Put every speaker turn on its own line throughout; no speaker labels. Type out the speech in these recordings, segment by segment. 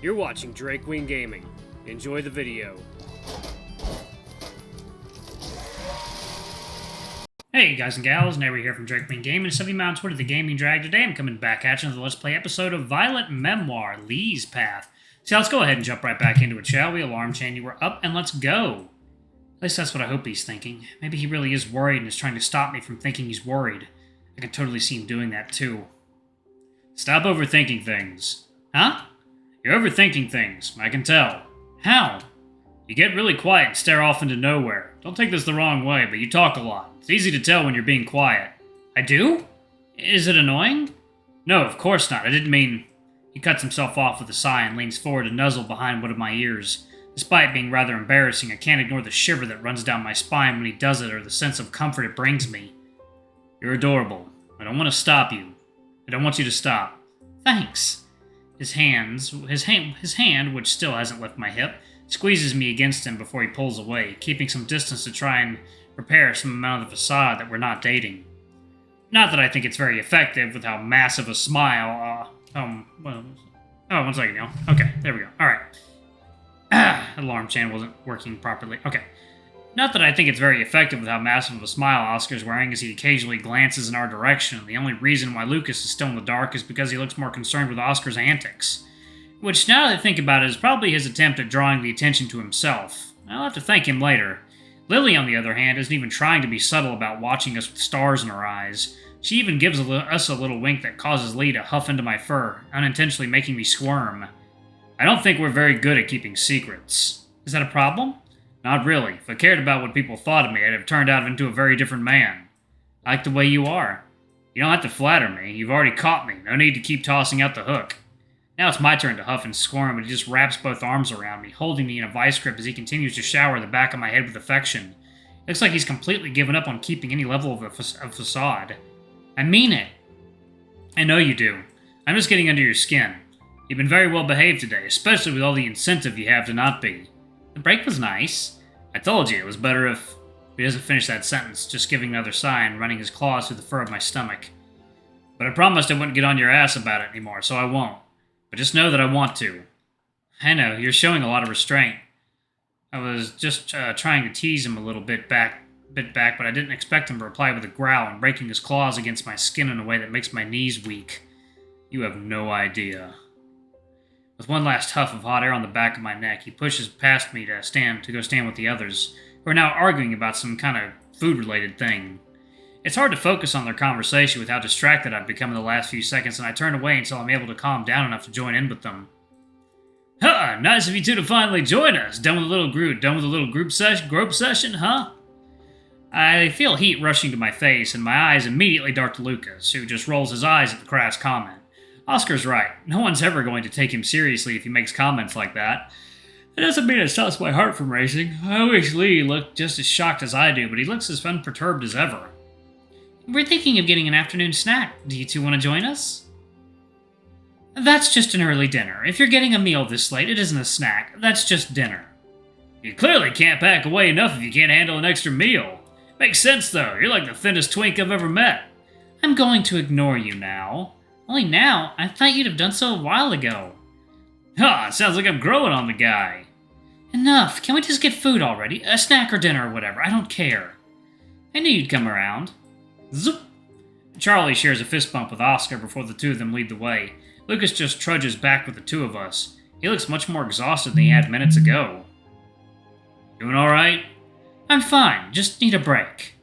You're watching Drake Wing Gaming. Enjoy the video.
Hey guys and gals, Neighbor here from Drake Wing Gaming. Some of you on Twitter, the Gaming Drag. Today I'm coming back at you with a Let's Play episode of Violet Memoir, Leigh's Path. So let's go ahead and jump right back into it, shall we? Alarm chain, you were up, and let's go. At least that's what I hope he's thinking. Maybe he really is worried and is trying to stop me from thinking he's worried. I can totally see him doing that too. Stop overthinking things. Huh? You're overthinking things, I can tell. How? You get really quiet and stare off into nowhere. Don't take this the wrong way, but you talk a lot. It's easy to tell when you're being quiet. I do? Is it annoying? No, of course not. I didn't mean... He cuts himself off with a sigh and leans forward to nuzzle behind one of my ears. Despite being rather embarrassing, I can't ignore the shiver that runs down my spine when he does it or the sense of comfort it brings me. You're adorable. I don't want to stop you. I don't want you to stop. Thanks. His hand, which still hasn't left my hip, squeezes me against him before he pulls away, keeping some distance to try and repair some amount of the facade that we're not dating. Not that I think it's very effective with how massive a smile, one second now. Okay, there we go. Alright. Alarm chain wasn't working properly. Okay. Not that I think it's very effective with how massive of a smile Oscar's wearing as he occasionally glances in our direction. The only reason why Lucas is still in the dark is because he looks more concerned with Oscar's antics. Which, now that I think about it, is probably his attempt at drawing the attention to himself. I'll have to thank him later. Lily, on the other hand, isn't even trying to be subtle about watching us with stars in her eyes. She even gives us a little wink that causes Leigh to huff into my fur, unintentionally making me squirm. I don't think we're very good at keeping secrets. Is that a problem? Not really. If I cared about what people thought of me, I'd have turned out into a very different man. I like the way you are. You don't have to flatter me. You've already caught me. No need to keep tossing out the hook. Now it's my turn to huff and squirm, but he just wraps both arms around me, holding me in a vice grip as he continues to shower the back of my head with affection. It looks like he's completely given up on keeping any level of a facade. I mean it. I know you do. I'm just getting under your skin. You've been very well behaved today, especially with all the incentive you have to not be. The break was nice. I told you it was better if... He doesn't finish that sentence, just giving another sigh and running his claws through the fur of my stomach. But I promised I wouldn't get on your ass about it anymore, so I won't. But just know that I want to. I know, you're showing a lot of restraint. I was just trying to tease him a little bit back, but I didn't expect him to reply with a growl and breaking his claws against my skin in a way that makes my knees weak. You have no idea. With one last huff of hot air on the back of my neck, he pushes past me to go stand with the others, who are now arguing about some kind of food-related thing. It's hard to focus on their conversation with how distracted I've become in the last few seconds, and I turn away until I'm able to calm down enough to join in with them. Huh, nice of you two to finally join us. Done with a little group session, huh? I feel heat rushing to my face, and my eyes immediately dart to Lucas, who just rolls his eyes at the crass comment. Oscar's right. No one's ever going to take him seriously if he makes comments like that. It doesn't mean it stops my heart from racing. I wish Leigh looked just as shocked as I do, but he looks as unperturbed as ever. We're thinking of getting an afternoon snack. Do you two want to join us? That's just an early dinner. If you're getting a meal this late, it isn't a snack. That's just dinner. You clearly can't pack away enough if you can't handle an extra meal. Makes sense, though. You're like the thinnest twink I've ever met. I'm going to ignore you now. Only now? I thought you'd have done so a while ago. Huh, it sounds like I'm growing on the guy. Enough. Can we just get food already? A snack or dinner or whatever. I don't care. I knew you'd come around. Zoop! Charlie shares a fist bump with Oscar before the two of them lead the way. Lucas just trudges back with the two of us. He looks much more exhausted than he had minutes ago. Doing alright? I'm fine. Just need a break.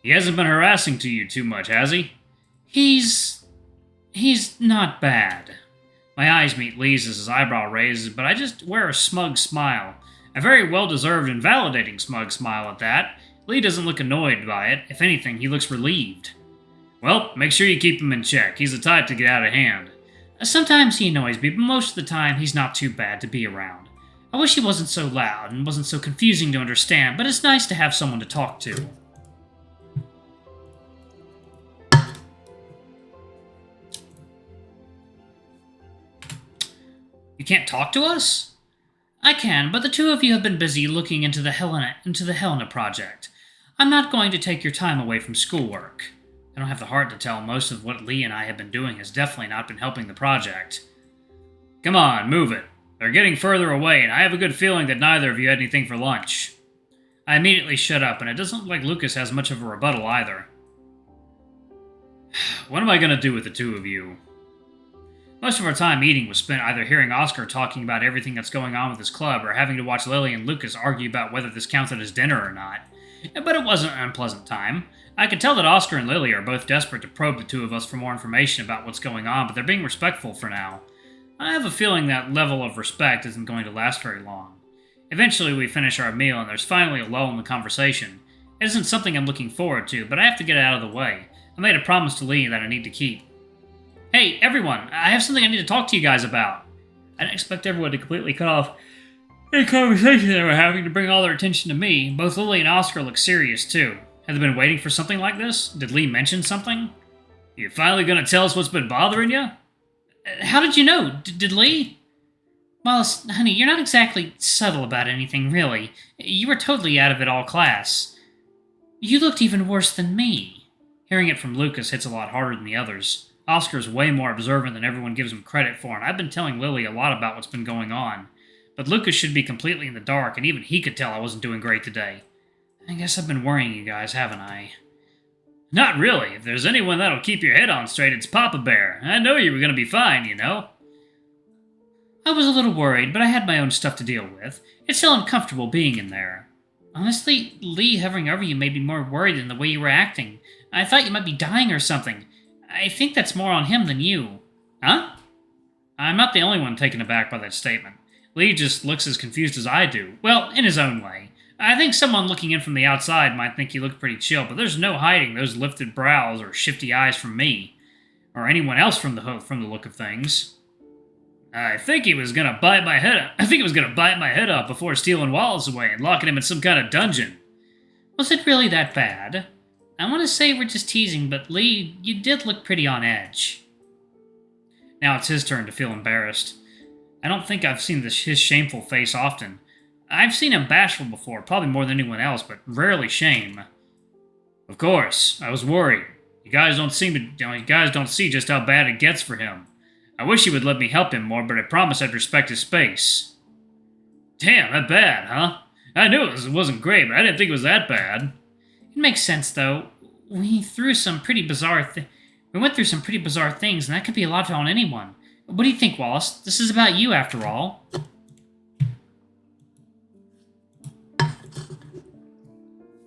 He hasn't been harassing to you too much, has he? He's not bad. My eyes meet Leigh's as his eyebrow raises, but I just wear a smug smile. A very well-deserved and validating smug smile at that. Leigh doesn't look annoyed by it. If anything, he looks relieved. Well, make sure you keep him in check. He's the type to get out of hand. Sometimes he annoys me, but most of the time he's not too bad to be around. I wish he wasn't so loud and wasn't so confusing to understand, but it's nice to have someone to talk to. You can't talk to us? I can, but the two of you have been busy looking into the Helena project. I'm not going to take your time away from schoolwork. I don't have the heart to tell most of what Leigh and I have been doing has definitely not been helping the project. Come on, move it. They're getting further away, and I have a good feeling that neither of you had anything for lunch. I immediately shut up, and it doesn't look like Lucas has much of a rebuttal either. What am I going to do with the two of you? Most of our time eating was spent either hearing Oscar talking about everything that's going on with his club or having to watch Lily and Lucas argue about whether this counted as dinner or not. But it wasn't an unpleasant time. I could tell that Oscar and Lily are both desperate to probe the two of us for more information about what's going on, but they're being respectful for now. I have a feeling that level of respect isn't going to last very long. Eventually we finish our meal and there's finally a lull in the conversation. It isn't something I'm looking forward to, but I have to get it out of the way. I made a promise to Leigh that I need to keep. Hey, everyone, I have something I need to talk to you guys about. I didn't expect everyone to completely cut off any conversation they were having to bring all their attention to me. Both Lily and Oscar look serious, too. Have they been waiting for something like this? Did Leigh mention something? You finally gonna tell us what's been bothering you? How did you know? Did Leigh? Wallace, honey, you're not exactly subtle about anything, really. You were totally out of it all class. You looked even worse than me. Hearing it from Lucas hits a lot harder than the others. Oscar's way more observant than everyone gives him credit for, and I've been telling Lily a lot about what's been going on. But Lucas should be completely in the dark, and even he could tell I wasn't doing great today. I guess I've been worrying you guys, haven't I? Not really. If there's anyone that'll keep your head on straight, it's Papa Bear. I know you were going to be fine, you know. I was a little worried, but I had my own stuff to deal with. It's still uncomfortable being in there. Honestly, Leigh hovering over you made me more worried than the way you were acting. I thought you might be dying or something. I think that's more on him than you. Huh? I'm not the only one taken aback by that statement. Leigh just looks as confused as I do. Well, in his own way. I think someone looking in from the outside might think he looked pretty chill, but there's no hiding those lifted brows or shifty eyes from me. Or anyone else from the look of things. I think he was gonna bite my head off before stealing Wallace away and locking him in some kind of dungeon. Was it really that bad? I want to say we're just teasing, but Leigh, you did look pretty on edge. Now it's his turn to feel embarrassed. I don't think I've seen his shameful face often. I've seen him bashful before, probably more than anyone else, but rarely shame. Of course, I was worried. You guys don't see just how bad it gets for him. I wish he would let me help him more, but I promised I'd respect his space. Damn, that bad, huh? I knew it wasn't great, but I didn't think it was that bad. It makes sense, though. We went through some pretty bizarre things, and that could be a lot on anyone. What do you think, Wallace? This is about you, after all.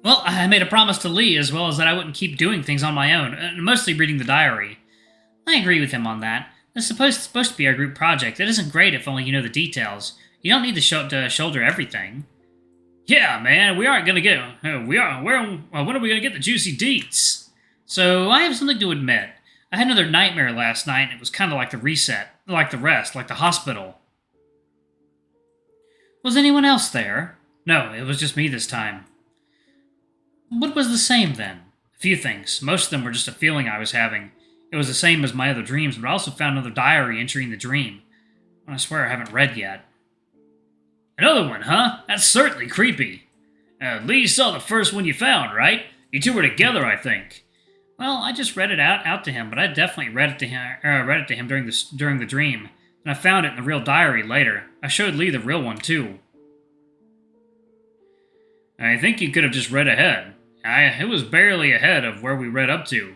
Well, I made a promise to Leigh, as well as that I wouldn't keep doing things on my own, mostly reading the diary. I agree with him on that. This is supposed to be our group project. It isn't great if only you know the details. You don't need to shoulder everything. Yeah, man, we aren't gonna get. When are we gonna get the juicy deets? So I have something to admit. I had another nightmare last night, and it was kind of like the reset, like the rest, like the hospital. Was anyone else there? No, it was just me this time. What was the same then? A few things. Most of them were just a feeling I was having. It was the same as my other dreams, but I also found another diary entering the dream. One I swear I haven't read yet. Another one, huh? That's certainly creepy. Leigh saw the first one you found, right? You two were together, I think. Well, I just read it out to him, but I definitely read it to him during the dream, and I found it in the real diary later. I showed Leigh the real one too. I think you could have just read ahead. It was barely ahead of where we read up to.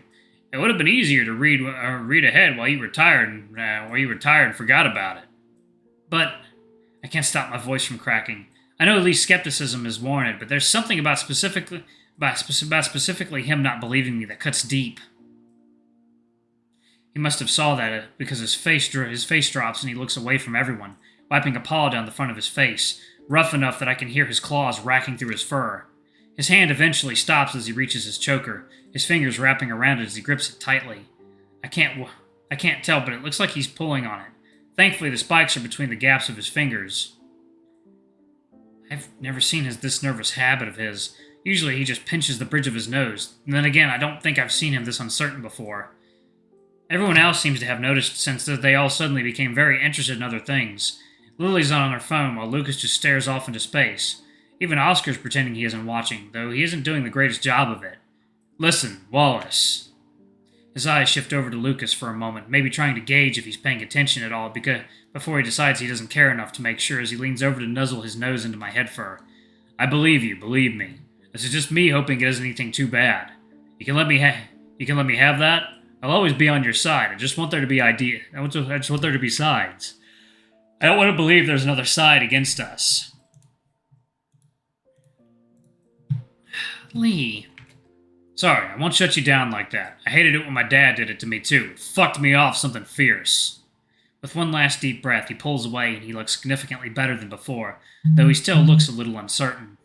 It would have been easier to read ahead while you were tired and forgot about it. But I can't stop my voice from cracking. I know Leigh's skepticism is warranted, but there's something about specifically him not believing me that cuts deep. He must have saw that because his face drops and he looks away from everyone, wiping a paw down the front of his face, rough enough that I can hear his claws racking through his fur. His hand eventually stops as he reaches his choker, his fingers wrapping around it as he grips it tightly. I can't tell, but it looks like he's pulling on it. Thankfully, the spikes are between the gaps of his fingers. I've never seen this nervous habit of his. Usually he just pinches the bridge of his nose. And then again, I don't think I've seen him this uncertain before. Everyone else seems to have noticed since they all suddenly became very interested in other things. Lily's on her phone while Lucas just stares off into space. Even Oscar's pretending he isn't watching, though he isn't doing the greatest job of it. Listen, Wallace. His eyes shift over to Lucas for a moment, maybe trying to gauge if he's paying attention at all before he decides he doesn't care enough to make sure as he leans over to nuzzle his nose into my head fur. I believe you, believe me. This is just me hoping it isn't anything too bad. You can let me have that? I'll always be on your side. I just want there to be I just want there to be sides. I don't want to believe there's another side against us. Leigh. Sorry, I won't shut you down like that. I hated it when my dad did it to me too. It fucked me off something fierce. With one last deep breath, he pulls away and he looks significantly better than before, though he still looks a little uncertain.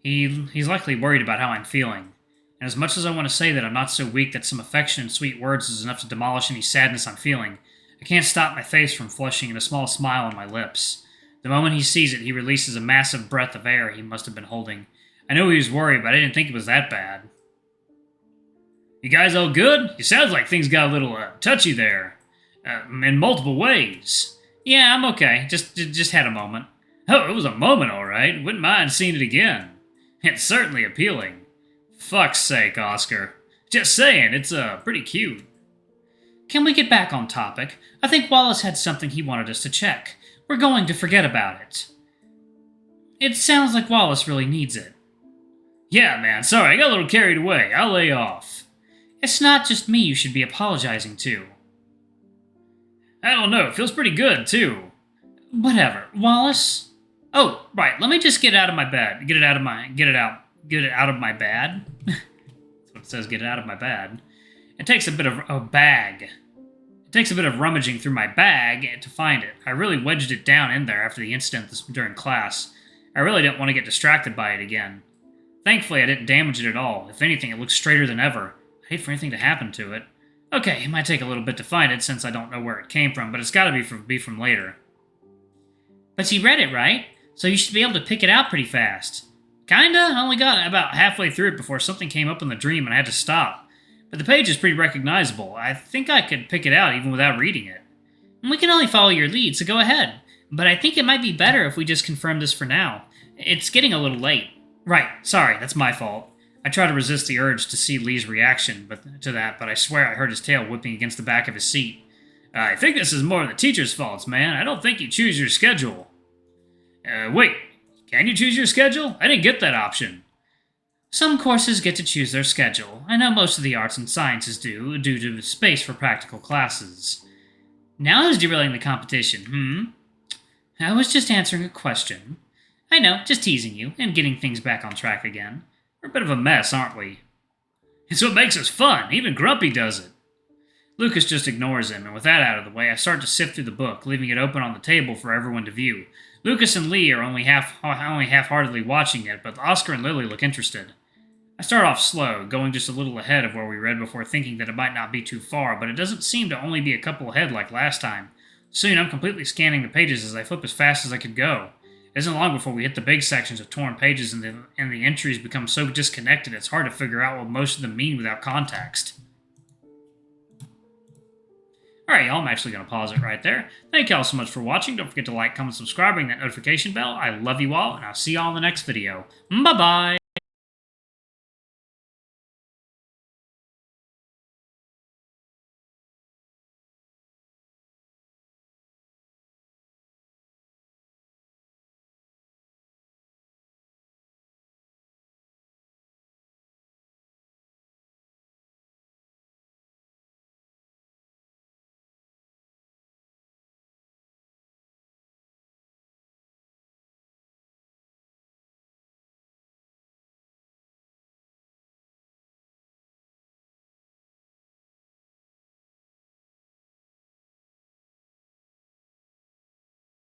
He's likely worried about how I'm feeling. And as much as I want to say that I'm not so weak that some affection and sweet words is enough to demolish any sadness I'm feeling, I can't stop my face from flushing and a small smile on my lips. The moment he sees it, he releases a massive breath of air he must have been holding. I knew he was worried, but I didn't think it was that bad. You guys all good? It sounds like things got a little touchy there. In multiple ways. Yeah, I'm okay. Just had a moment. Oh, it was a moment, all right. Wouldn't mind seeing it again. It's certainly appealing. Fuck's sake, Oscar. Just saying, it's pretty cute. Can we get back on topic? I think Wallace had something he wanted us to check. We're going to forget about it. It sounds like Wallace really needs it. Yeah, man, sorry, I got a little carried away. I'll lay off. It's not just me you should be apologizing to. I don't know, it feels pretty good, too. Whatever. Wallace? Oh, right, let me just get out of my bed. Get it out of my bed? That's what it says, get it out of my bed. It takes a bit of a bag. It takes a bit of rummaging through my bag to find it. I really wedged it down in there after the incident during class. I really didn't want to get distracted by it again. Thankfully, I didn't damage it at all. If anything, it looks straighter than ever. I hate for anything to happen to it. Okay, it might take a little bit to find it since I don't know where it came from, but it's gotta be from later. But you read it, right? So you should be able to pick it out pretty fast. Kinda. I only got about halfway through it before something came up in the dream and I had to stop. But the page is pretty recognizable. I think I could pick it out even without reading it. We can only follow your lead, so go ahead. But I think it might be better if we just confirm this for now. It's getting a little late. Right, sorry, that's my fault. I try to resist the urge to see Leigh's reaction but I swear I heard his tail whipping against the back of his seat. I think this is more of the teacher's faults, man. I don't think you choose your schedule. Wait, can you choose your schedule? I didn't get that option. Some courses get to choose their schedule. I know most of the arts and sciences do, due to space for practical classes. Now who's derailing the competition, I was just answering a question. I know, just teasing you, and getting things back on track again. We're a bit of a mess, aren't we? It's what makes us fun. Even Grumpy does it. Lucas just ignores him, and with that out of the way, I start to sift through the book, leaving it open on the table for everyone to view. Lucas and Leigh are only half-heartedly watching it, but Oscar and Lily look interested. I start off slow, going just a little ahead of where we read before thinking that it might not be too far, but it doesn't seem to only be a couple ahead like last time. Soon I'm completely scanning the pages as I flip as fast as I could go. It isn't long before we hit the big sections of torn pages and the entries become so disconnected it's hard to figure out what most of them mean without context. Alright, y'all, I'm actually going to pause it right there. Thank y'all so much for watching. Don't forget to like, comment, subscribe, ring that notification bell. I love you all, and I'll see y'all in the next video. Bye-bye!